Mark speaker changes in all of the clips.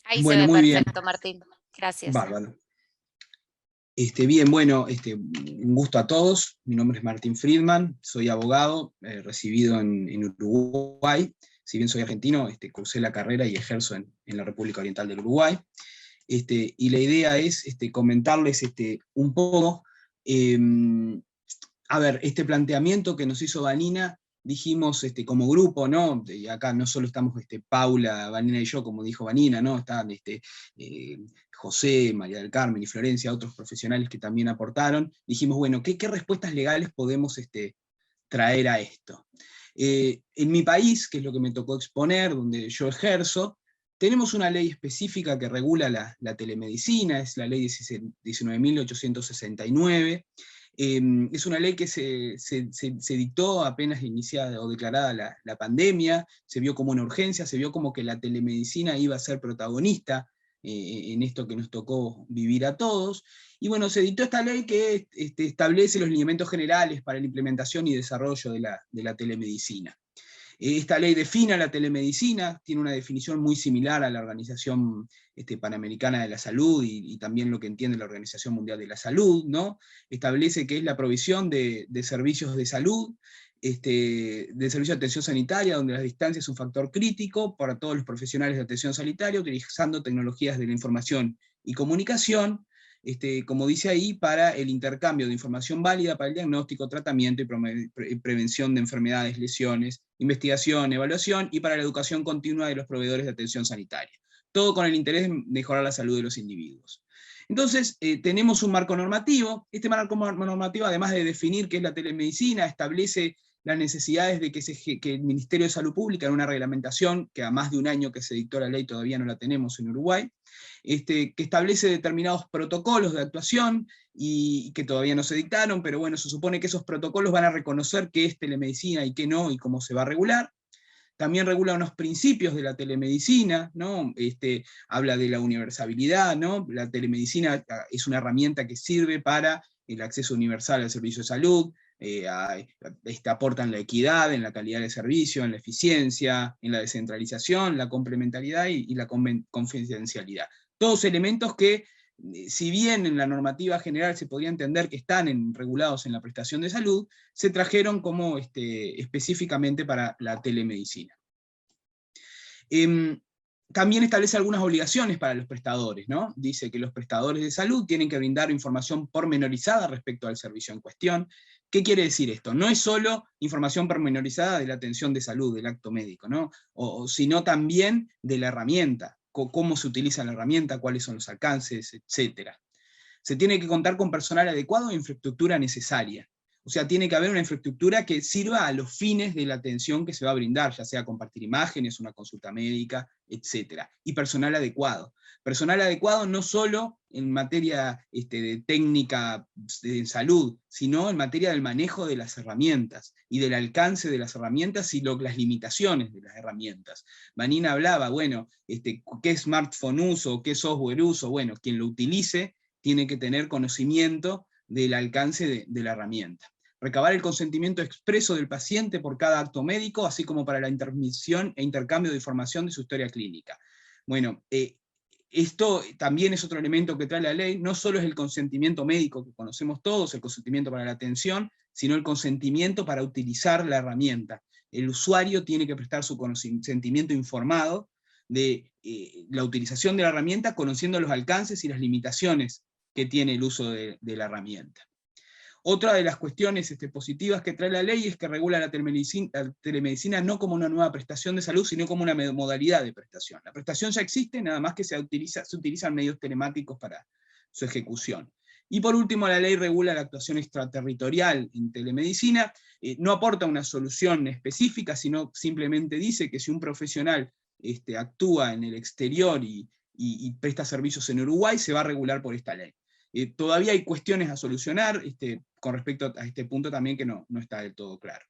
Speaker 1: Ahí se
Speaker 2: Bueno,
Speaker 1: ve
Speaker 2: muy bien.
Speaker 1: perfecto, Martín. Gracias.
Speaker 2: Bárbaro. Bien, bueno, un gusto a todos. Mi nombre es Martín Friedman, soy abogado, recibido en Uruguay. Si bien soy argentino, cursé la carrera y ejerzo en la República Oriental del Uruguay. Y la idea es comentarles un poco, a ver, este planteamiento que nos hizo Vanina, dijimos como grupo, ¿no? Y acá no solo estamos Paula, Vanina y yo, como dijo Vanina, ¿no? Están José, María del Carmen y Florencia, otros profesionales que también aportaron. Dijimos, bueno, ¿qué respuestas legales podemos traer a esto? En mi país, que es lo que me tocó exponer, donde yo ejerzo, tenemos una ley específica que regula la telemedicina, es la ley 19.869. Es una ley que se dictó apenas iniciada o declarada la pandemia, se vio como una urgencia, se vio como que la telemedicina iba a ser protagonista en esto que nos tocó vivir a todos. Y bueno, se dictó esta ley que establece los lineamientos generales para la implementación y desarrollo de la telemedicina. Esta ley define a la telemedicina, tiene una definición muy similar a la Organización Panamericana de la Salud y también lo que entiende la Organización Mundial de la Salud, ¿no? Establece que es la provisión de servicios de salud, de servicio de atención sanitaria, donde la distancia es un factor crítico para todos los profesionales de atención sanitaria, utilizando tecnologías de la información y comunicación, como dice ahí, para el intercambio de información válida para el diagnóstico, tratamiento y prevención de enfermedades, lesiones, investigación, evaluación, y para la educación continua de los proveedores de atención sanitaria. Todo con el interés de mejorar la salud de los individuos. Entonces, tenemos un marco normativo. Este marco normativo, además de definir qué es la telemedicina, establece las necesidades de que el Ministerio de Salud Pública, en una reglamentación, que a más de un año que se dictó la ley todavía no la tenemos en Uruguay, que establece determinados protocolos de actuación y que todavía no se dictaron, pero bueno, se supone que esos protocolos van a reconocer qué es telemedicina y qué no, y cómo se va a regular. También regula unos principios de la telemedicina, ¿no? Habla de la universabilidad, ¿no? La telemedicina es una herramienta que sirve para el acceso universal al servicio de salud, aporta en la equidad, en la calidad de servicio, en la eficiencia, en la descentralización, la complementariedad y la confidencialidad. Todos elementos que, si bien en la normativa general se podría entender que están regulados en la prestación de salud, se trajeron como específicamente para la telemedicina. También establece algunas obligaciones para los prestadores, ¿no? Dice que los prestadores de salud tienen que brindar información pormenorizada respecto al servicio en cuestión. ¿Qué quiere decir esto? No es solo información pormenorizada de la atención de salud, del acto médico, ¿no? Sino también de la herramienta, cómo se utiliza la herramienta, cuáles son los alcances, etc. Se tiene que contar con personal adecuado e infraestructura necesaria. O sea, tiene que haber una infraestructura que sirva a los fines de la atención que se va a brindar, ya sea compartir imágenes, una consulta médica, etc. Y personal adecuado. Personal adecuado no solo en materia de técnica de salud, sino en materia del manejo de las herramientas y del alcance de las herramientas y las limitaciones de las herramientas. Vanina hablaba, bueno, ¿qué smartphone uso? ¿Qué software uso? Bueno, quien lo utilice tiene que tener conocimiento del alcance de la herramienta. Recabar el consentimiento expreso del paciente por cada acto médico, así como para la transmisión e intercambio de información de su historia clínica. Bueno, esto también es otro elemento que trae la ley, no solo es el consentimiento médico que conocemos todos, el consentimiento para la atención, sino el consentimiento para utilizar la herramienta. El usuario tiene que prestar su consentimiento informado de la utilización de la herramienta, conociendo los alcances y las limitaciones que tiene el uso de la herramienta. Otra de las cuestiones positivas que trae la ley es que regula la telemedicina no como una nueva prestación de salud, sino como una modalidad de prestación. La prestación ya existe, nada más que se utilizan medios telemáticos para su ejecución. Y por último, la ley regula la actuación extraterritorial en telemedicina, no aporta una solución específica, sino simplemente dice que si un profesional actúa en el exterior y presta servicios en Uruguay, se va a regular por esta ley. Todavía hay cuestiones a solucionar con respecto a este punto también que no está del todo claro.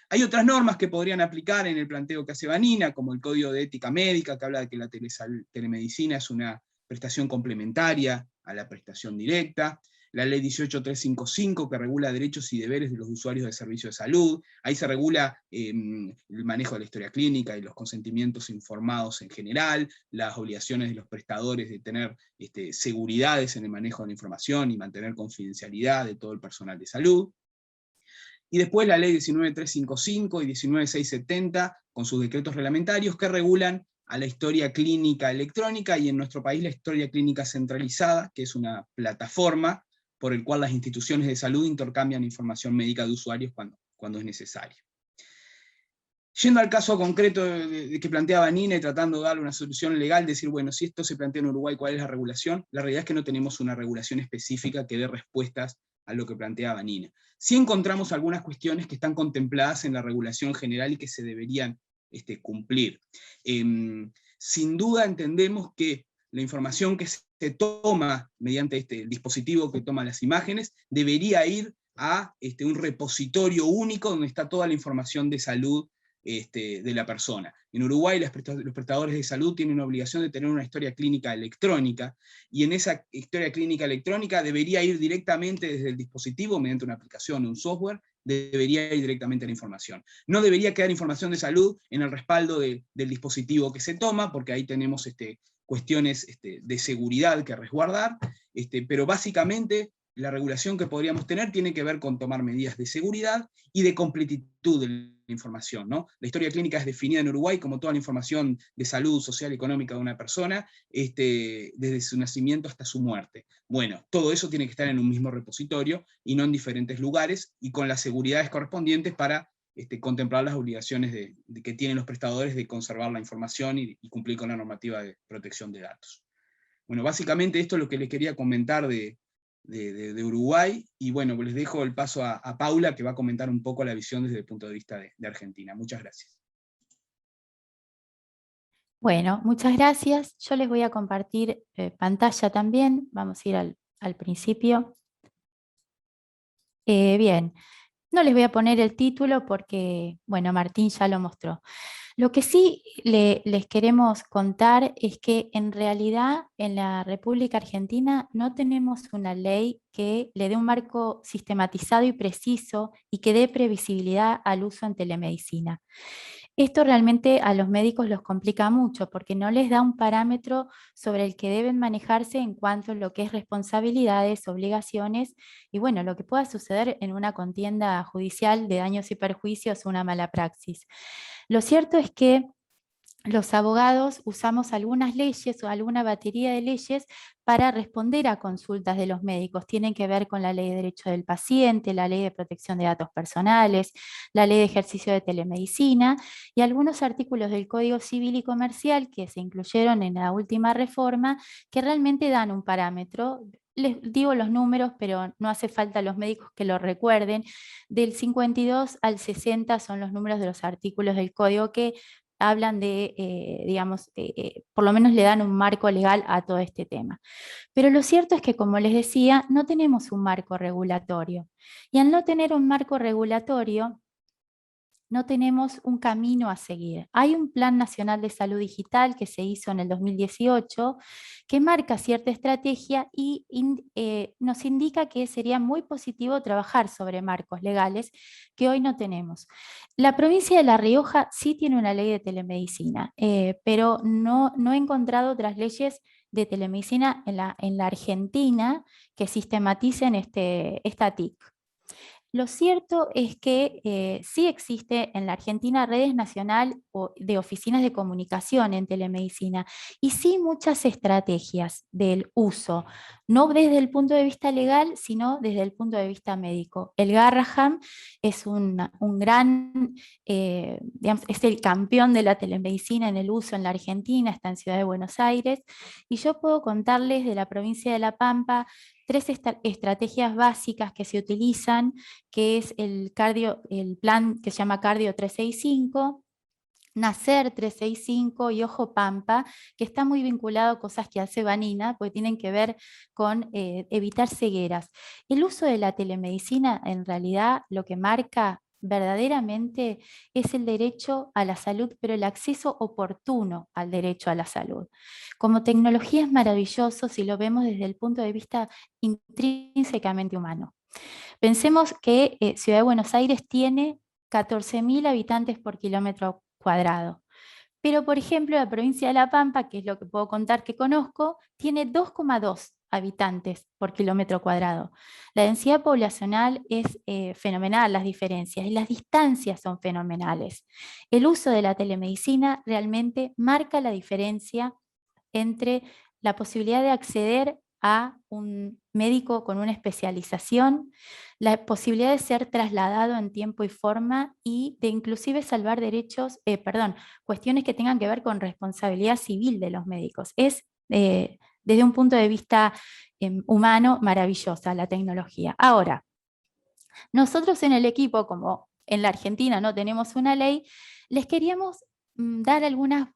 Speaker 2: Hay otras normas que podrían aplicar en el planteo que hace Vanina, como el Código de Ética Médica, que habla de que la telemedicina es una prestación complementaria a la prestación directa. la ley 18355 que regula derechos y deberes de los usuarios de servicios de salud, ahí se regula el manejo de la historia clínica y los consentimientos informados en general, las obligaciones de los prestadores de tener seguridades en el manejo de la información y mantener confidencialidad de todo el personal de salud. Y después la ley 19355 y 19670, con sus decretos reglamentarios, que regulan a la historia clínica electrónica, y en nuestro país la historia clínica centralizada, que es una plataforma por el cual las instituciones de salud intercambian información médica de usuarios cuando es necesario. Yendo al caso concreto que planteaba Nina, y tratando de darle una solución legal, decir, bueno, si esto se plantea en Uruguay, ¿cuál es la regulación? La realidad es que no tenemos una regulación específica que dé respuestas a lo que planteaba Nina. Sí encontramos algunas cuestiones que están contempladas en la regulación general y que se deberían cumplir. Sin duda entendemos que la información que se toma mediante el dispositivo que toma las imágenes debería ir a un repositorio único donde está toda la información de salud de la persona. En Uruguay los prestadores de salud tienen una obligación de tener una historia clínica electrónica, y en esa historia clínica electrónica debería ir directamente desde el dispositivo, mediante una aplicación o un software, debería ir directamente la información. No debería quedar información de salud en el respaldo del dispositivo que se toma, porque ahí tenemos cuestiones de seguridad que resguardar, pero básicamente la regulación que podríamos tener tiene que ver con tomar medidas de seguridad y de completitud de la información, ¿no? La historia clínica es definida en Uruguay como toda la información de salud, social y económica de una persona, desde su nacimiento hasta su muerte. Bueno, todo eso tiene que estar en un mismo repositorio y no en diferentes lugares, y con las seguridades correspondientes para contemplar las obligaciones que tienen los prestadores de conservar la información y cumplir con la normativa de protección de datos. Bueno, básicamente esto es lo que les quería comentar de Uruguay, y bueno, les dejo el paso a Paula, que va a comentar un poco la visión desde el punto de vista de Argentina. Muchas gracias.
Speaker 1: Bueno, muchas gracias. Yo les voy a compartir pantalla también. Vamos a ir al principio. Bien, no les voy a poner el título porque, bueno, Martín ya lo mostró. Lo que sí les queremos contar es que en realidad en la República Argentina no tenemos una ley que le dé un marco sistematizado y preciso y que dé previsibilidad al uso en telemedicina. Esto realmente a los médicos los complica mucho porque no les da un parámetro sobre el que deben manejarse en cuanto a lo que es responsabilidades, obligaciones y bueno, lo que pueda suceder en una contienda judicial de daños y perjuicios o una mala praxis. Lo cierto es que los abogados usamos algunas leyes o alguna batería de leyes para responder a consultas de los médicos. Tienen que ver con la ley de derecho del paciente, la ley de protección de datos personales, la ley de ejercicio de telemedicina y algunos artículos del Código Civil y Comercial que se incluyeron en la última reforma que realmente dan un parámetro. Les digo los números, pero no hace falta a los médicos que lo recuerden. Del 52 al 60 son los números de los artículos del Código que hablan de, digamos, por lo menos le dan un marco legal a todo este tema. Pero lo cierto es que, como les decía, no tenemos un marco regulatorio. Y al no tener un marco regulatorio, no tenemos un camino a seguir. Hay un Plan Nacional de Salud Digital que se hizo en el 2018 que marca cierta estrategia y nos indica que sería muy positivo trabajar sobre marcos legales que hoy no tenemos. La provincia de La Rioja sí tiene una ley de telemedicina, pero no he encontrado otras leyes de telemedicina en la Argentina que sistematicen esta TIC. Lo cierto es que sí existe en la Argentina redes nacionales de oficinas de comunicación en telemedicina y sí muchas estrategias del uso, no desde el punto de vista legal, sino desde el punto de vista médico. El Garraham es un gran, digamos, es el campeón de la telemedicina en el uso en la Argentina, está en Ciudad de Buenos Aires, y yo puedo contarles de la provincia de La Pampa 3 estrategias básicas que se utilizan, que es el plan que se llama Cardio 365, Nacer 365 y Ojo Pampa, que está muy vinculado a cosas que hace Vanina, porque tienen que ver con evitar cegueras. El uso de la telemedicina en realidad lo que marca verdaderamente es el derecho a la salud, pero el acceso oportuno al derecho a la salud. Como tecnología es maravilloso si lo vemos desde el punto de vista intrínsecamente humano. Pensemos que Ciudad de Buenos Aires tiene 14.000 habitantes por kilómetro cuadrado. Pero, por ejemplo, la provincia de La Pampa, que es lo que puedo contar que conozco, tiene 2,2 habitantes por kilómetro cuadrado. La densidad poblacional es fenomenal, las diferencias, y las distancias son fenomenales. El uso de la telemedicina realmente marca la diferencia entre la posibilidad de acceder a un médico con una especialización, la posibilidad de ser trasladado en tiempo y forma y de inclusive salvar cuestiones que tengan que ver con responsabilidad civil de los médicos. Es desde un punto de vista humano maravillosa la tecnología. Ahora, nosotros en el equipo, como en la Argentina no tenemos una ley, les queríamos dar algunos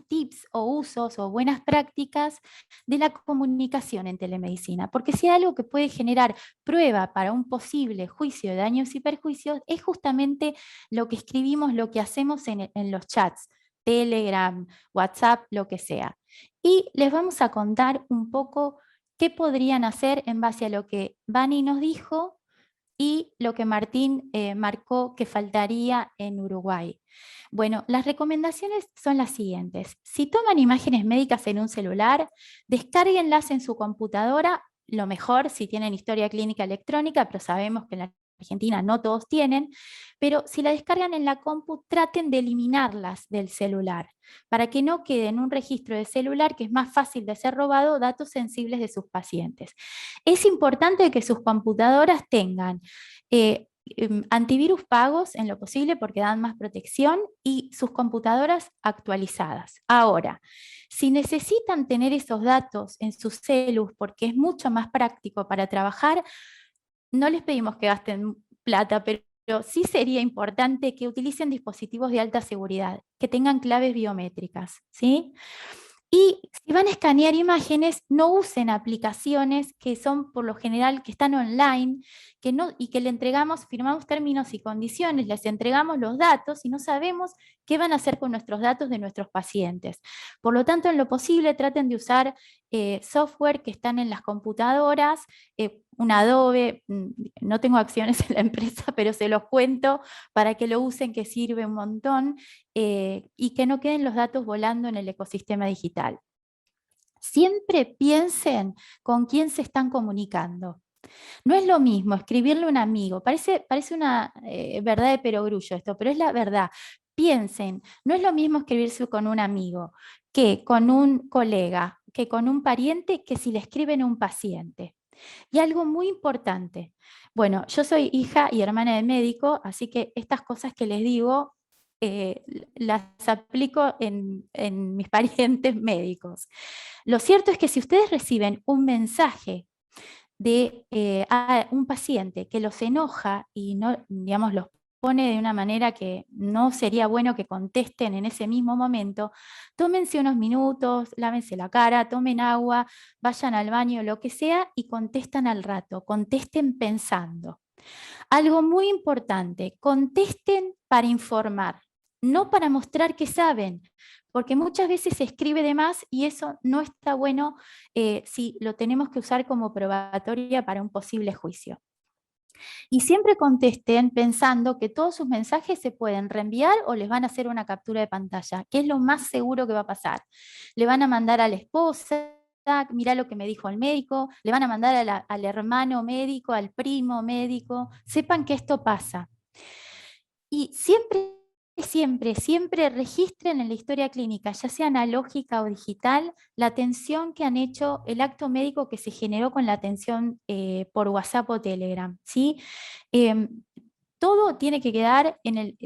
Speaker 1: tips o usos o buenas prácticas de la comunicación en telemedicina, porque si hay algo que puede generar prueba para un posible juicio de daños y perjuicios, es justamente lo que escribimos, lo que hacemos en los chats, Telegram, WhatsApp, lo que sea. Y les vamos a contar un poco qué podrían hacer en base a lo que Vani nos dijo y lo que Martín marcó que faltaría en Uruguay. Bueno, las recomendaciones son las siguientes. Si toman imágenes médicas en un celular, descárguenlas en su computadora, lo mejor si tienen historia clínica electrónica, pero sabemos que en la Argentina no todos tienen, pero si la descargan en la compu, traten de eliminarlas del celular, para que no quede en un registro de celular que es más fácil de ser robado datos sensibles de sus pacientes. Es importante que sus computadoras tengan antivirus pagos en lo posible porque dan más protección y sus computadoras actualizadas. Ahora, si necesitan tener esos datos en sus celus porque es mucho más práctico para trabajar, no les pedimos que gasten plata, pero sí sería importante que utilicen dispositivos de alta seguridad, que tengan claves biométricas, ¿sí? Y si van a escanear imágenes, no usen aplicaciones que son por lo general que están online y que le entregamos, firmamos términos y condiciones, les entregamos los datos y no sabemos qué van a hacer con nuestros datos de nuestros pacientes. Por lo tanto, en lo posible traten de usar software que están en las computadoras, un Adobe, no tengo acciones en la empresa, pero se los cuento para que lo usen, que sirve un montón, y que no queden los datos volando en el ecosistema digital. Siempre piensen con quién se están comunicando. No es lo mismo escribirle a un amigo, parece una verdad de perogrullo esto, pero es la verdad. Piensen, no es lo mismo escribirse con un amigo que con un colega, que con un pariente, que si le escriben a un paciente. Y algo muy importante, bueno, yo soy hija y hermana de médico, así que estas cosas que les digo las aplico en mis parientes médicos. Lo cierto es que si ustedes reciben un mensaje de a un paciente que los enoja y no, digamos, los pone de una manera que no sería bueno que contesten en ese mismo momento, tómense unos minutos, lávense la cara, tomen agua, vayan al baño, lo que sea, y contestan al rato, contesten pensando. Algo muy importante, contesten para informar, no para mostrar que saben, porque muchas veces se escribe de más y eso no está bueno si lo tenemos que usar como probatoria para un posible juicio. Y siempre contesten pensando que todos sus mensajes se pueden reenviar o les van a hacer una captura de pantalla, que es lo más seguro que va a pasar. Le van a mandar a la esposa, mirá lo que me dijo el médico, le van a mandar al hermano médico, al primo médico, sepan que esto pasa. Y siempre registren en la historia clínica, ya sea analógica o digital, la atención que han hecho, el acto médico que se generó con la atención por WhatsApp o Telegram, ¿sí? Todo tiene que quedar en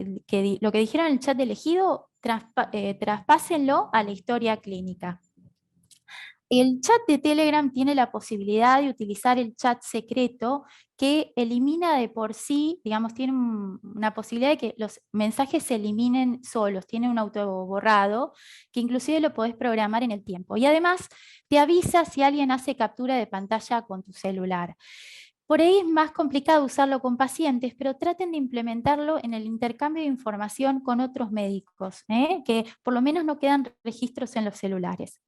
Speaker 1: lo que dijeron en el chat de elegido, traspásenlo a la historia clínica. El chat de Telegram tiene la posibilidad de utilizar el chat secreto que elimina de por sí, digamos, tiene una posibilidad de que los mensajes se eliminen solos, tiene un autoborrado que inclusive lo podés programar en el tiempo. Y además te avisa si alguien hace captura de pantalla con tu celular. Por ahí es más complicado usarlo con pacientes, pero traten de implementarlo en el intercambio de información con otros médicos, que por lo menos no quedan registros en los celulares.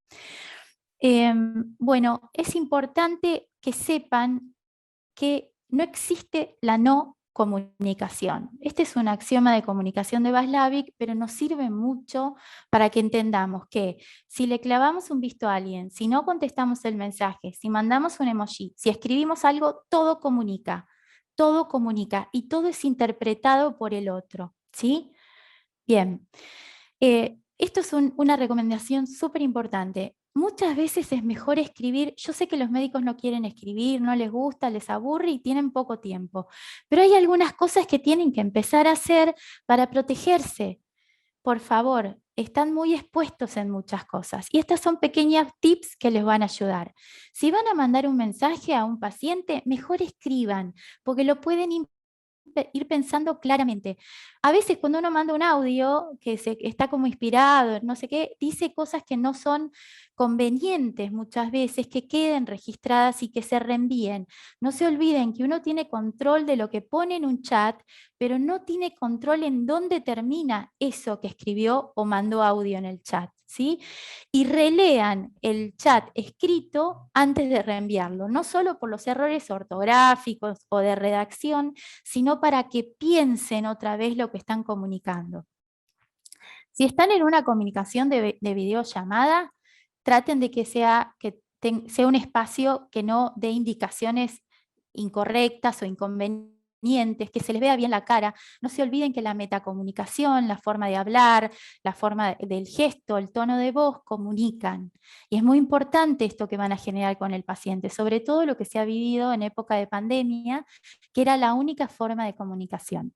Speaker 1: Bueno, es importante que sepan que no existe la no comunicación. Este es un axioma de comunicación de Václavic, pero nos sirve mucho para que entendamos que si le clavamos un visto a alguien, si no contestamos el mensaje, si mandamos un emoji, si escribimos algo, todo comunica y todo es interpretado por el otro, ¿sí? Bien. Esto es una recomendación súper importante. Muchas veces es mejor escribir. Yo sé que los médicos no quieren escribir, no les gusta, les aburre y tienen poco tiempo, pero hay algunas cosas que tienen que empezar a hacer para protegerse. Por favor, están muy expuestos en muchas cosas y estas son pequeños tips que les van a ayudar. Si van a mandar un mensaje a un paciente, mejor escriban, porque lo pueden ir pensando claramente. A veces cuando uno manda un audio que está como inspirado, no sé qué, dice cosas que no son convenientes muchas veces, que queden registradas y que se reenvíen. No se olviden que uno tiene control de lo que pone en un chat, pero no tiene control en dónde termina eso que escribió o mandó audio en el chat, ¿sí? Y relean el chat escrito antes de reenviarlo, no solo por los errores ortográficos o de redacción, sino para que piensen otra vez lo que están comunicando. Si están en una comunicación de videollamada, traten de que sea un espacio que no dé indicaciones incorrectas o inconvenientes, que se les vea bien la cara. No se olviden que la metacomunicación, la forma de hablar, la forma del gesto, el tono de voz comunican. Y es muy importante esto que van a generar con el paciente, sobre todo lo que se ha vivido en época de pandemia, que era la única forma de comunicación.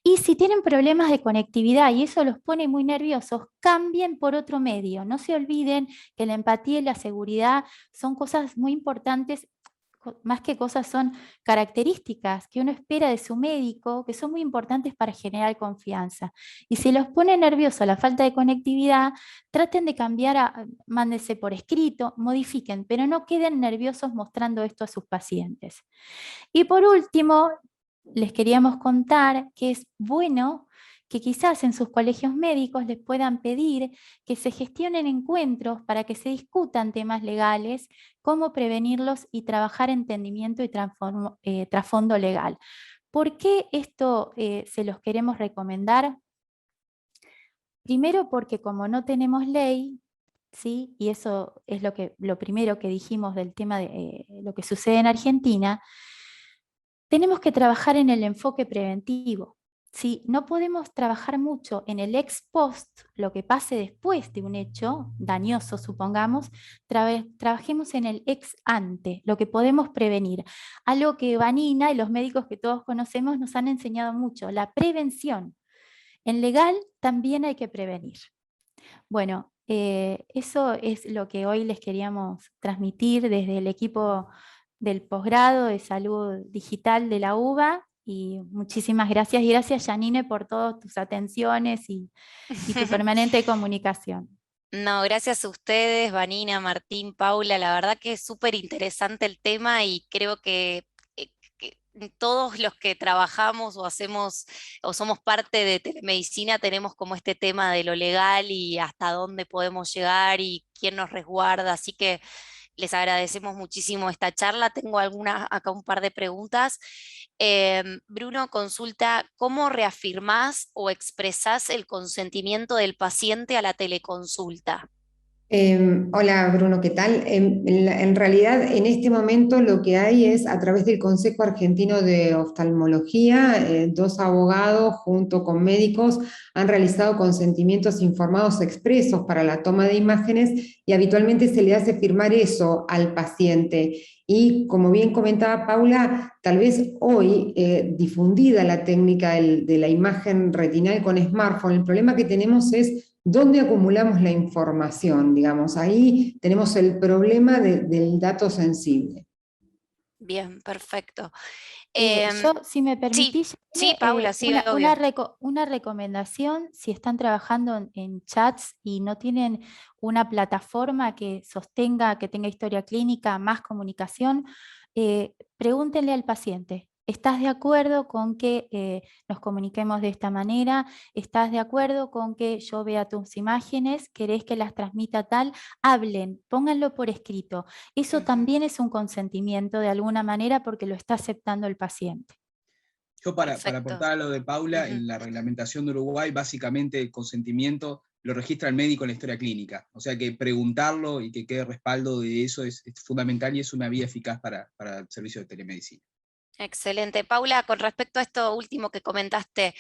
Speaker 1: Y si tienen problemas de conectividad y eso los pone muy nerviosos, cambien por otro medio. No se olviden que la empatía y la seguridad son cosas muy importantes, más que cosas son características que uno espera de su médico, que son muy importantes para generar confianza. Y si los pone nerviosos la falta de conectividad, traten de cambiar, mándense por escrito, modifiquen, pero no queden nerviosos mostrando esto a sus pacientes. Y por último, les queríamos contar que es bueno que quizás en sus colegios médicos les puedan pedir que se gestionen encuentros para que se discutan temas legales, cómo prevenirlos y trabajar entendimiento y trasfondo legal. ¿Por qué esto se los queremos recomendar? Primero porque como no tenemos ley, ¿sí? Y eso es lo primero que dijimos del tema de lo que sucede en Argentina, tenemos que trabajar en el enfoque preventivo. ¿Sí? No podemos trabajar mucho en el ex post, lo que pase después de un hecho dañoso, supongamos, trabajemos en el ex ante, lo que podemos prevenir. Algo que Vanina y los médicos que todos conocemos nos han enseñado mucho, la prevención. En legal también hay que prevenir. Bueno, eso es lo que hoy les queríamos transmitir desde el equipo del posgrado de salud digital de la UBA. Y muchísimas gracias. Y gracias, Janine, por todas tus atenciones y tu permanente comunicación.
Speaker 3: No, gracias a ustedes, Vanina, Martín, Paula. La verdad que es súper interesante el tema y creo que todos los que trabajamos o hacemos o somos parte de telemedicina tenemos como este tema de lo legal y hasta dónde podemos llegar y quién nos resguarda. Así que les agradecemos muchísimo esta charla. Tengo acá un par de preguntas. Bruno consulta, ¿cómo reafirmás o expresás el consentimiento del paciente a la teleconsulta?
Speaker 4: Hola Bruno, ¿qué tal? En realidad en este momento lo que hay es a través del Consejo Argentino de Oftalmología, dos abogados junto con médicos han realizado consentimientos informados expresos para la toma de imágenes y habitualmente se le hace firmar eso al paciente. Y como bien comentaba Paula, tal vez hoy difundida la técnica de la imagen retinal con smartphone, el problema que tenemos es ¿dónde acumulamos la información? Digamos, ahí tenemos el problema del dato sensible.
Speaker 3: Bien, perfecto.
Speaker 1: Yo, si me
Speaker 3: Sí,
Speaker 1: permitís,
Speaker 3: sí, Paula, sí, obvio.
Speaker 1: una recomendación, si están trabajando en chats y no tienen una plataforma que sostenga, que tenga historia clínica, más comunicación, pregúntenle al paciente, ¿estás de acuerdo con que nos comuniquemos de esta manera? ¿Estás de acuerdo con que yo vea tus imágenes? ¿Querés que las transmita tal? Hablen, pónganlo por escrito. Eso también es un consentimiento de alguna manera porque lo está aceptando el paciente.
Speaker 2: Yo para
Speaker 3: Perfecto.
Speaker 2: aportar a lo de Paula, en la reglamentación de Uruguay, básicamente el consentimiento lo registra el médico en la historia clínica. O sea que preguntarlo y que quede respaldo de eso es fundamental y es una vía eficaz para el servicio de telemedicina.
Speaker 3: Excelente. Paula, con respecto a esto último que comentaste,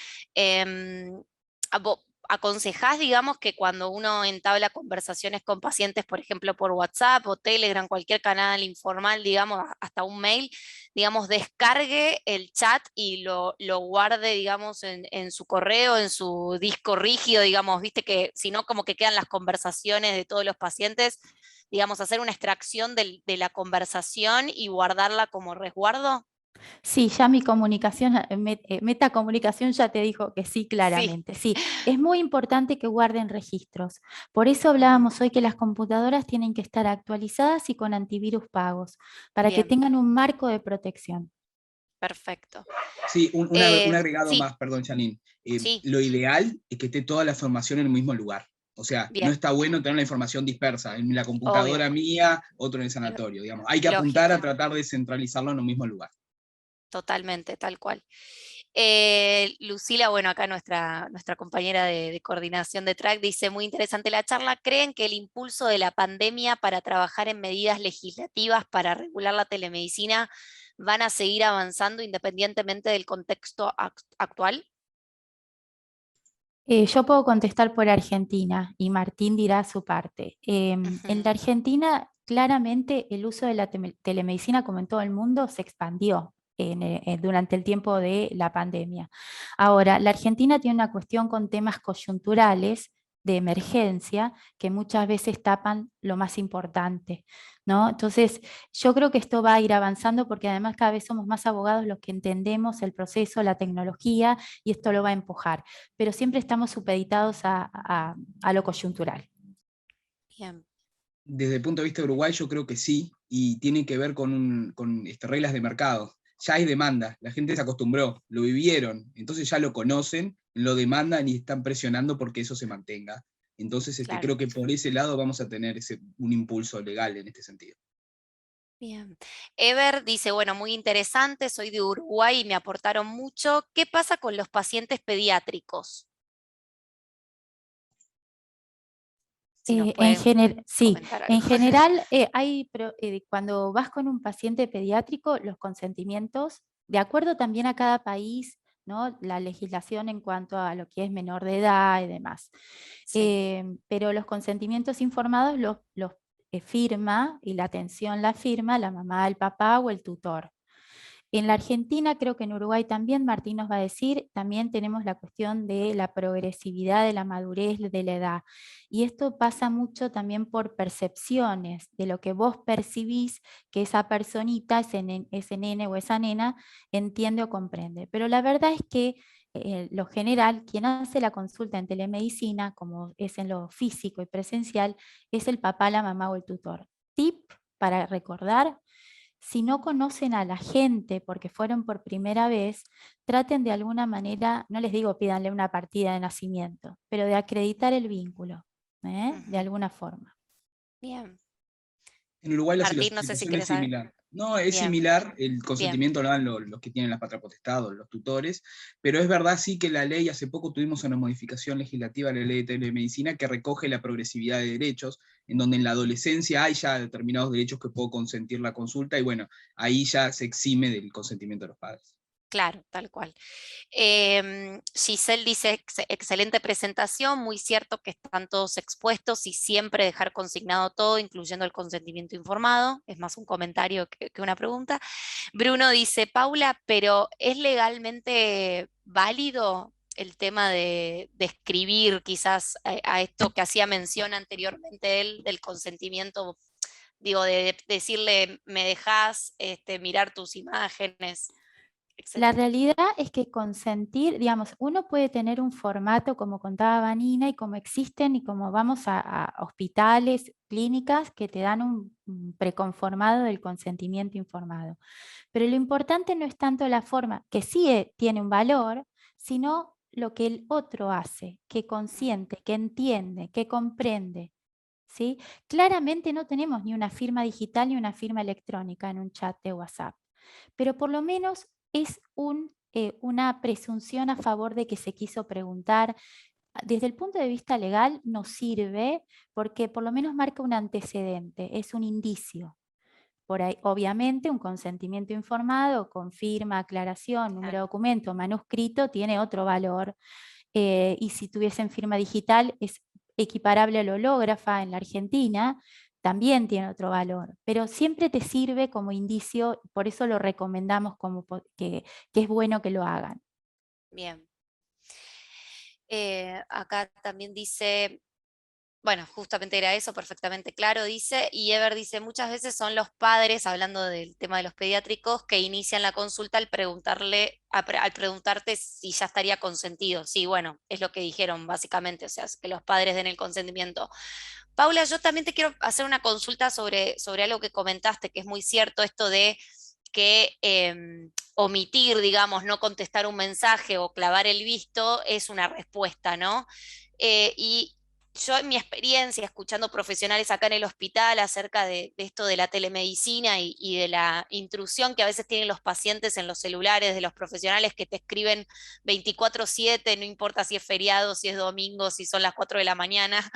Speaker 3: ¿aconsejás, digamos, que cuando uno entabla conversaciones con pacientes, por ejemplo, por WhatsApp o Telegram, cualquier canal informal, digamos, hasta un mail, digamos, descargue el chat y lo guarde, digamos, en su correo, en su disco rígido, digamos, viste que si no, como que quedan las conversaciones de todos los pacientes, digamos, hacer una extracción de la conversación y guardarla como resguardo?
Speaker 1: Sí, ya mi comunicación, Metacomunicación ya te dijo que sí,
Speaker 3: Sí.
Speaker 1: claramente. Sí, es muy importante que guarden registros. Por eso hablábamos hoy que las computadoras tienen que estar actualizadas y con antivirus pagos, para que
Speaker 3: Bien,
Speaker 1: tengan un marco de protección.
Speaker 3: perfecto.
Speaker 2: Sí, un agregado
Speaker 3: Sí,
Speaker 2: más, perdón, Janine.
Speaker 3: sí,
Speaker 2: Lo ideal es que esté toda la información en el mismo lugar. O sea, no
Speaker 3: bien,
Speaker 2: está bueno tener la información dispersa, en la
Speaker 3: obvio,
Speaker 2: computadora mía, otro en el
Speaker 3: lo-
Speaker 2: sanatorio, digamos. Hay que apuntar a
Speaker 3: lógico,
Speaker 2: tratar de centralizarlo en un mismo lugar.
Speaker 3: totalmente, tal cual. Lucila, bueno, acá nuestra compañera de coordinación de track dice, muy interesante la charla, ¿creen que el impulso de la pandemia para trabajar en medidas legislativas para regular la telemedicina van a seguir avanzando independientemente del contexto actual?
Speaker 1: Yo puedo contestar por Argentina y Martín dirá su parte. En la
Speaker 3: Ujú,
Speaker 1: Argentina, claramente el uso de la telemedicina, como en todo el mundo, se expandió durante el tiempo de la pandemia. Ahora, la Argentina tiene una cuestión con temas coyunturales de emergencia que muchas veces tapan lo más importante, ¿no? Entonces, yo creo que esto va a ir avanzando porque además cada vez somos más abogados los que entendemos el proceso, la tecnología, y esto lo va a empujar, pero siempre estamos supeditados a lo coyuntural.
Speaker 3: bien,
Speaker 2: Desde el punto de vista de Uruguay, yo creo que sí, y tiene que ver con reglas de mercado. Ya hay demanda, la gente se acostumbró, lo vivieron, entonces ya lo conocen, lo demandan y están presionando porque eso se mantenga. Entonces
Speaker 3: claro.
Speaker 2: creo que por ese lado vamos a tener un impulso legal en este sentido.
Speaker 3: Bien. Ever dice, bueno, muy interesante, soy de Uruguay y me aportaron mucho. ¿Qué pasa con los pacientes pediátricos? Si nos pueden
Speaker 1: Sí,
Speaker 3: comentar
Speaker 1: en
Speaker 3: algo.
Speaker 1: general, cuando vas con un paciente pediátrico, los consentimientos, de acuerdo también a cada país, ¿no? La legislación en cuanto a lo que es menor de edad y demás.
Speaker 3: Sí,
Speaker 1: Pero los consentimientos informados los firma y la atención la firma la mamá, el papá o el tutor. En la Argentina, creo que en Uruguay también, Martín nos va a decir, también tenemos la cuestión de la progresividad de la madurez de la edad. Y esto pasa mucho también por percepciones de lo que vos percibís que esa personita, ese nene o esa nena, entiende o comprende. Pero la verdad es que lo general, quien hace la consulta en telemedicina, como es en lo físico y presencial, es el papá, la mamá o el tutor. Tip para recordar: si no conocen a la gente porque fueron por primera vez, traten de alguna manera, no les digo pídanle una partida de nacimiento, pero de acreditar el vínculo, de
Speaker 3: ujú,
Speaker 1: alguna forma.
Speaker 3: bien.
Speaker 2: En Uruguay la
Speaker 3: Martín, no sé si
Speaker 2: situación es
Speaker 3: quieres saber.
Speaker 2: similar. No, es
Speaker 3: Bien,
Speaker 2: similar, el
Speaker 3: bien,
Speaker 2: consentimiento lo dan los que tienen la patria potestad, los tutores, pero es verdad sí que la ley, hace poco tuvimos una modificación legislativa a la ley de telemedicina que recoge la progresividad de derechos, en donde en la adolescencia hay ya determinados derechos que puedo consentir la consulta, y bueno, ahí ya se exime del consentimiento de los padres.
Speaker 3: claro, tal cual. Giselle dice, excelente presentación, muy cierto que están todos expuestos y siempre dejar consignado todo, incluyendo el consentimiento informado. Es más un comentario que una pregunta. Bruno dice, Paula, pero ¿es legalmente válido el tema de escribir quizás a esto que hacía mención anteriormente él del consentimiento? Digo, de decirle, me dejas mirar tus imágenes.
Speaker 1: La
Speaker 3: Excelente.
Speaker 1: realidad es que consentir, digamos, uno puede tener un formato como contaba Vanina y como existen y como vamos a hospitales, clínicas que te dan un preconformado del consentimiento informado. Pero lo importante no es tanto la forma, que sí tiene un valor, sino lo que el otro hace, que consiente, que entiende, que comprende. ¿Sí? Claramente no tenemos ni una firma digital ni una firma electrónica en un chat de WhatsApp, pero por lo menos es una presunción a favor de que se quiso preguntar. Desde el punto de vista legal nos sirve porque por lo menos marca un antecedente, es un indicio. Por ahí, obviamente, un consentimiento informado con firma, aclaración, número de
Speaker 3: Claro.
Speaker 1: documento, manuscrito, tiene otro valor. Y si tuviesen firma digital, es equiparable al hológrafa en la Argentina, también tiene otro valor. Pero siempre te sirve como indicio, por eso lo recomendamos como que es bueno que lo hagan.
Speaker 3: Bien. Acá también dice, bueno, justamente era eso, perfectamente claro, dice, y Ever dice, muchas veces son los padres, hablando del tema de los pediátricos, que inician la consulta al al preguntarte si ya estaría consentido. Sí, bueno, es lo que dijeron básicamente, o sea, es que los padres den el consentimiento. Paula, yo también te quiero hacer una consulta sobre algo que comentaste, que es muy cierto, esto de que omitir, digamos, no contestar un mensaje o clavar el visto es una respuesta, ¿no? Y yo en mi experiencia, escuchando profesionales acá en el hospital acerca de esto de la telemedicina y de la intrusión que a veces tienen los pacientes en los celulares de los profesionales que te escriben 24/7, no importa si es feriado, si es domingo, si son las 4 de la mañana,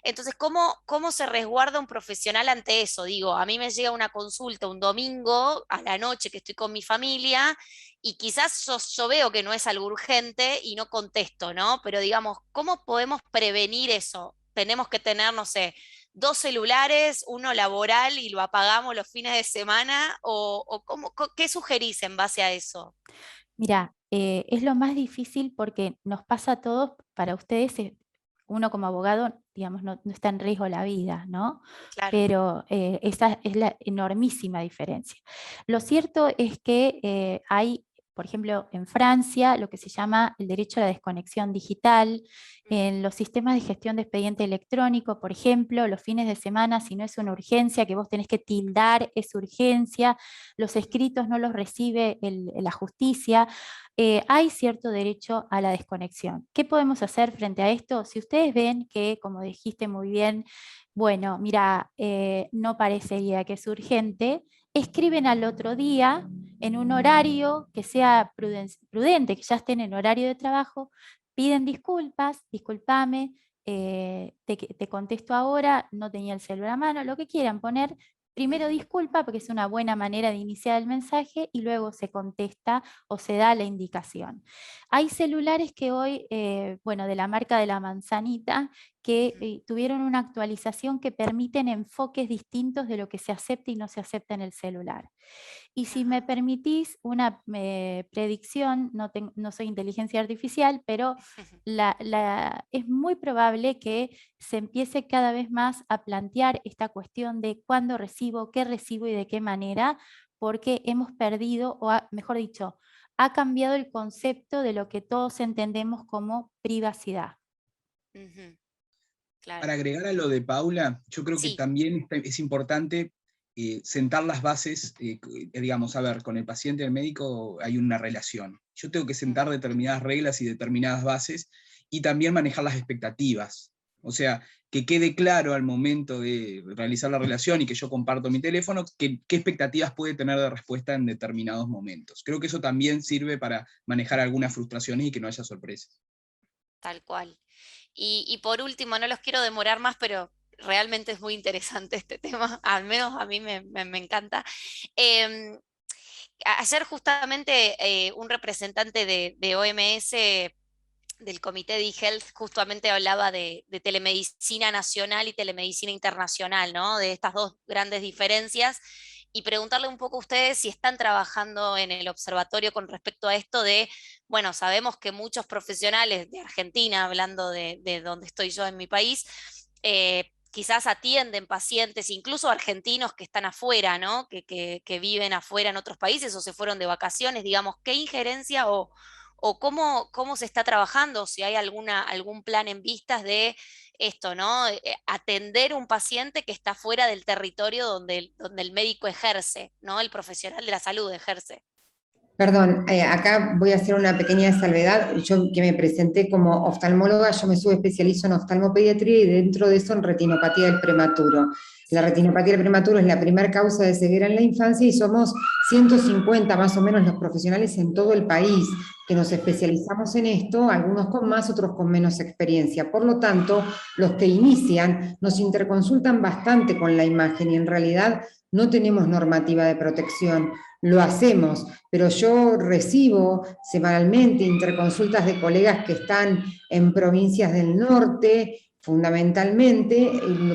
Speaker 3: entonces, ¿cómo se resguarda un profesional ante eso? Digo, a mí me llega una consulta un domingo a la noche que estoy con mi familia y quizás yo veo que no es algo urgente y no contesto, ¿no? Pero digamos, ¿cómo podemos prevenir eso? Tenemos que tener, no sé, 2 celulares, uno laboral y lo apagamos los fines de semana, o ¿qué sugerís en base a eso?
Speaker 1: Mira, es lo más difícil porque nos pasa a todos, para ustedes, uno como abogado, digamos, no está en riesgo la vida, ¿no?
Speaker 3: Claro.
Speaker 1: Pero esa es la enormísima diferencia. Lo cierto es que hay, por ejemplo, en Francia, lo que se llama el derecho a la desconexión digital. En los sistemas de gestión de expediente electrónico, por ejemplo, los fines de semana, si no es una urgencia que vos tenés que tildar, es urgencia, los escritos no los recibe la justicia, hay cierto derecho a la desconexión. ¿Qué podemos hacer frente a esto? Si ustedes ven que, como dijiste muy bien, bueno, mira, no parecería que es urgente, escriben al otro día en un horario que sea prudente, que ya estén en horario de trabajo, piden disculpas, discúlpame, te contesto ahora, no tenía el celular a mano, lo que quieran poner. Primero disculpa porque es una buena manera de iniciar el mensaje y luego se contesta o se da la indicación. Hay celulares que hoy, bueno, de la marca de la manzanita, que tuvieron una actualización que permiten enfoques distintos de lo que se acepta y no se acepta en el celular. Y si me
Speaker 3: Ajá.
Speaker 1: permitís una predicción, no soy inteligencia artificial, pero es muy probable que se empiece cada vez más a plantear esta cuestión de cuándo recibo, qué recibo y de qué manera, porque hemos perdido, mejor dicho, ha cambiado el concepto de lo que todos entendemos como privacidad.
Speaker 3: Ujú. Claro.
Speaker 2: Para agregar a lo de Paula, yo creo que
Speaker 3: Sí.
Speaker 2: también es importante sentar las bases, digamos, a ver, con el paciente y el médico hay una relación. Yo tengo que sentar determinadas reglas y determinadas bases y también manejar las expectativas. O sea, que quede claro al momento de realizar la relación y que yo comparto mi teléfono, qué expectativas puede tener de respuesta en determinados momentos. Creo que eso también sirve para manejar algunas frustraciones y que no haya sorpresas.
Speaker 3: Tal cual. Y por último, no los quiero demorar más, pero realmente es muy interesante este tema, al menos a mí me encanta. Em, Ayer justamente un representante de OMS, del Comité de eHealth, justamente hablaba de telemedicina nacional y telemedicina internacional, ¿no? De estas dos grandes diferencias. Y preguntarle un poco a ustedes si están trabajando en el observatorio con respecto a esto de, bueno, sabemos que muchos profesionales de Argentina, hablando de donde estoy yo en mi país, quizás atienden pacientes, incluso argentinos que están afuera, ¿no? Que viven afuera en otros países o se fueron de vacaciones, digamos, ¿qué injerencia o cómo se está trabajando, si hay algún plan en vistas de esto, ¿no? Atender un paciente que está fuera del territorio donde el médico ejerce, ¿no? El profesional de la salud ejerce.
Speaker 4: Perdón, acá voy a hacer una pequeña salvedad. Yo que me presenté como oftalmóloga, yo me subespecializo en oftalmopediatría y dentro de eso en retinopatía del prematuro. La retinopatía del prematuro es la primera causa de ceguera en la infancia y somos 150 más o menos los profesionales en todo el país que nos especializamos en esto, algunos con más, otros con menos experiencia. Por lo tanto, los que inician nos interconsultan bastante con la imagen y en realidad no tenemos normativa de protección. Lo hacemos, pero yo recibo semanalmente interconsultas de colegas que están en provincias del norte, fundamentalmente,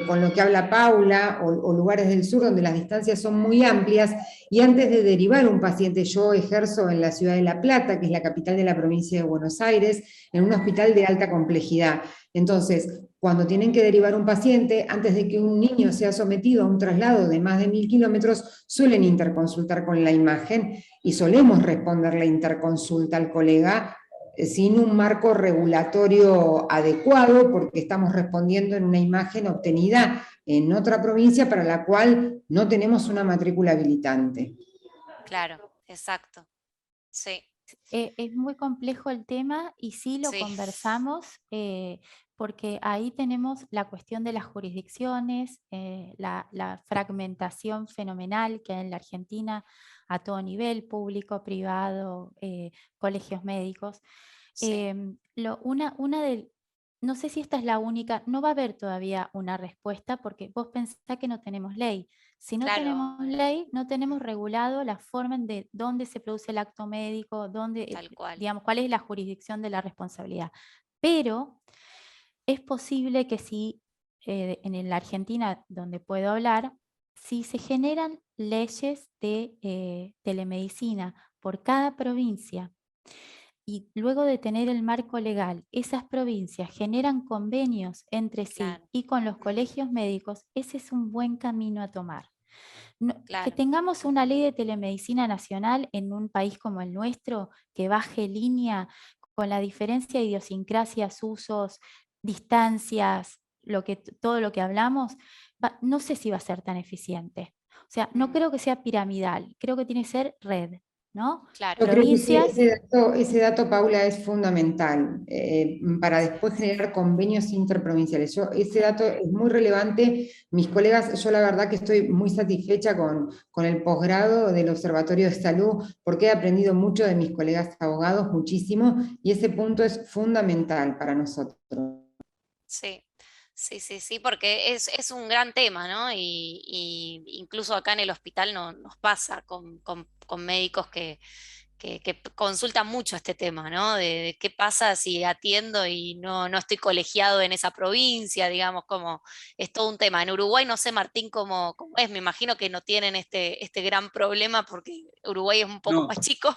Speaker 4: con lo que habla Paula, o lugares del sur donde las distancias son muy amplias, y antes de derivar un paciente, yo ejerzo en la ciudad de La Plata, que es la capital de la provincia de Buenos Aires, en un hospital de alta complejidad. Entonces, cuando tienen que derivar un paciente, antes de que un niño sea sometido a un traslado de más de 1000 kilómetros, suelen interconsultar con la imagen y solemos responder la interconsulta al colega sin un marco regulatorio adecuado, porque estamos respondiendo en una imagen obtenida en otra provincia para la cual no tenemos una matrícula habilitante.
Speaker 3: Claro, exacto. Sí.
Speaker 1: Es muy complejo el tema y sí lo
Speaker 3: Sí.
Speaker 1: conversamos porque ahí tenemos la cuestión de las jurisdicciones, la fragmentación fenomenal que hay en la Argentina a todo nivel, público, privado, colegios médicos.
Speaker 3: Sí.
Speaker 1: No sé si esta es la única, no va a haber todavía una respuesta porque vos pensás que no tenemos ley. Si no
Speaker 3: Claro.
Speaker 1: tenemos ley, no tenemos regulado la forma de dónde se produce el acto médico,
Speaker 3: Tal cual.
Speaker 1: digamos, cuál es la jurisdicción de la responsabilidad. Pero es posible que si en la Argentina, donde puedo hablar, si se generan leyes de telemedicina por cada provincia, y luego de tener el marco legal, esas provincias generan convenios entre sí
Speaker 3: Claro.
Speaker 1: y con los colegios médicos, ese es un buen camino a tomar. Que
Speaker 3: Claro.
Speaker 1: tengamos una ley de telemedicina nacional en un país como el nuestro, que baje línea con la diferencia de idiosincrasias, usos, distancias, todo lo que hablamos, no sé si va a ser tan eficiente. O sea, no creo que sea piramidal, creo que tiene que ser red, ¿no?
Speaker 3: Claro.
Speaker 4: Yo creo que sí,
Speaker 1: Provincias.
Speaker 4: ese dato, Paula, es fundamental para después generar convenios interprovinciales. Ese dato es muy relevante. Mis colegas, yo la verdad que estoy muy satisfecha con el posgrado del Observatorio de Salud, porque he aprendido mucho de mis colegas abogados, muchísimo, y ese punto es fundamental para nosotros.
Speaker 3: Sí. Sí, porque es un gran tema, ¿no? Y incluso acá en el hospital nos pasa con médicos que consultan mucho este tema, ¿no? De qué pasa si atiendo y no estoy colegiado en esa provincia, digamos, como es todo un tema. En Uruguay no sé, Martín, cómo es, me imagino que no tienen este gran problema porque Uruguay es un poco
Speaker 2: No,
Speaker 3: más chico,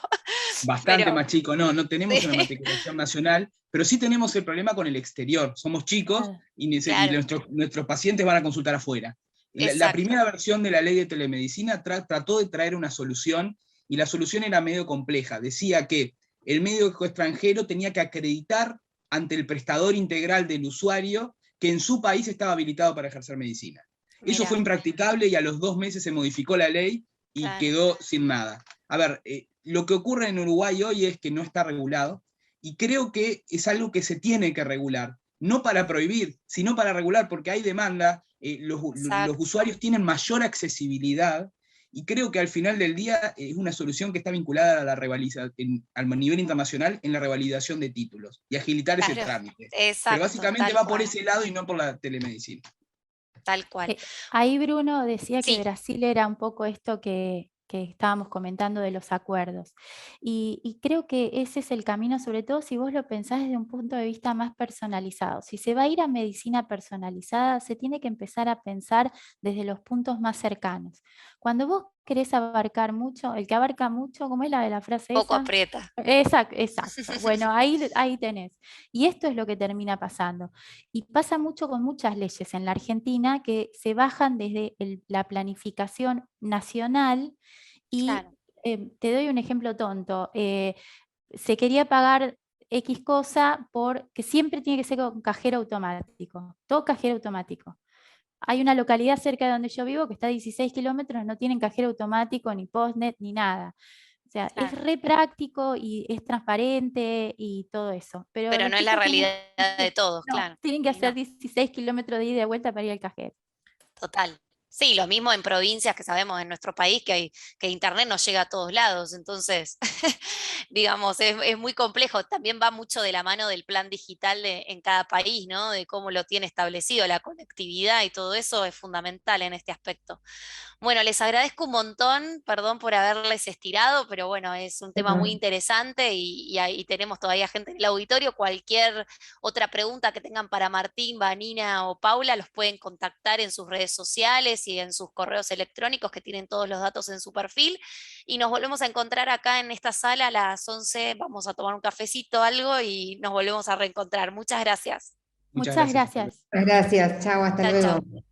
Speaker 2: bastante
Speaker 3: pero
Speaker 2: más chico, no tenemos una
Speaker 3: sí,
Speaker 2: matriculación nacional, pero sí tenemos el problema con el exterior. Somos chicos
Speaker 1: Claro.
Speaker 2: y
Speaker 3: claro,
Speaker 2: nuestros pacientes van a consultar afuera. La
Speaker 3: exacto,
Speaker 2: primera versión de la ley de telemedicina trató de traer una solución y la solución era medio compleja. Decía que el médico extranjero tenía que acreditar ante el prestador integral del usuario que en su país estaba habilitado para ejercer medicina. Eso fue
Speaker 3: mira,
Speaker 2: impracticable y a los 2 meses se modificó la ley y
Speaker 3: claro,
Speaker 2: quedó sin nada. A ver, lo que ocurre en Uruguay hoy es que no está regulado y creo que es algo que se tiene que regular, no para prohibir, sino para regular, porque hay demanda, los
Speaker 3: exacto.
Speaker 2: usuarios tienen mayor accesibilidad y creo que al final del día es una solución que está vinculada a la al nivel internacional en la revalidación de títulos y agilitar ese
Speaker 3: Claro,
Speaker 2: trámite. Pero
Speaker 3: exacto,
Speaker 2: básicamente
Speaker 3: tal
Speaker 2: va por
Speaker 3: cual,
Speaker 2: ese lado y no por la telemedicina.
Speaker 3: tal cual.
Speaker 1: Ahí Bruno decía que
Speaker 3: Sí,
Speaker 1: Brasil era un poco esto que estábamos comentando de los acuerdos. Y creo que ese es el camino, sobre todo si vos lo pensás desde un punto de vista más personalizado. Si se va a ir a medicina personalizada, se tiene que empezar a pensar desde los puntos más cercanos. Cuando vos querés abarcar mucho, el que abarca mucho, ¿cómo es la de la frase
Speaker 3: Poco
Speaker 1: esa?
Speaker 3: aprieta.
Speaker 1: Exacto. Bueno, ahí tenés. Y esto es lo que termina pasando. Y pasa mucho con muchas leyes en la Argentina que se bajan desde la planificación nacional y
Speaker 3: Claro,
Speaker 1: te doy un ejemplo tonto. Se quería pagar X cosa porque siempre tiene que ser con cajero automático, todo cajero automático. Hay una localidad cerca de donde yo vivo que está a 16 kilómetros, no tienen cajero automático, ni postnet, ni nada. O sea, es
Speaker 3: claro.
Speaker 1: re práctico y es transparente y todo eso. Pero
Speaker 3: Pero no es la
Speaker 1: resulta que
Speaker 3: realidad de todos,
Speaker 1: no,
Speaker 3: claro.
Speaker 1: tienen que
Speaker 3: Y
Speaker 1: hacer
Speaker 3: no.
Speaker 1: 16 kilómetros de ida y de vuelta para ir al cajero.
Speaker 3: Total. Sí, lo mismo en provincias que sabemos en nuestro país que internet no llega a todos lados, entonces, digamos, es muy complejo. También va mucho de la mano del plan digital en cada país, ¿no? De cómo lo tiene establecido, la conectividad y todo eso es fundamental en este aspecto. Bueno, les agradezco un montón, perdón por haberles estirado, pero bueno, es un tema muy interesante y ahí tenemos todavía gente en el auditorio. Cualquier otra pregunta que tengan para Martín, Vanina o Paula, los pueden contactar en sus redes sociales y en sus correos electrónicos que tienen todos los datos en su perfil. Y nos volvemos a encontrar acá en esta sala a las 11. Vamos a tomar un cafecito, algo y nos volvemos a reencontrar. Muchas gracias.
Speaker 2: Muchas
Speaker 1: Muchas
Speaker 2: gracias.
Speaker 1: gracias.
Speaker 4: Gracias, chao, hasta
Speaker 3: Chao,
Speaker 4: luego.
Speaker 3: chao.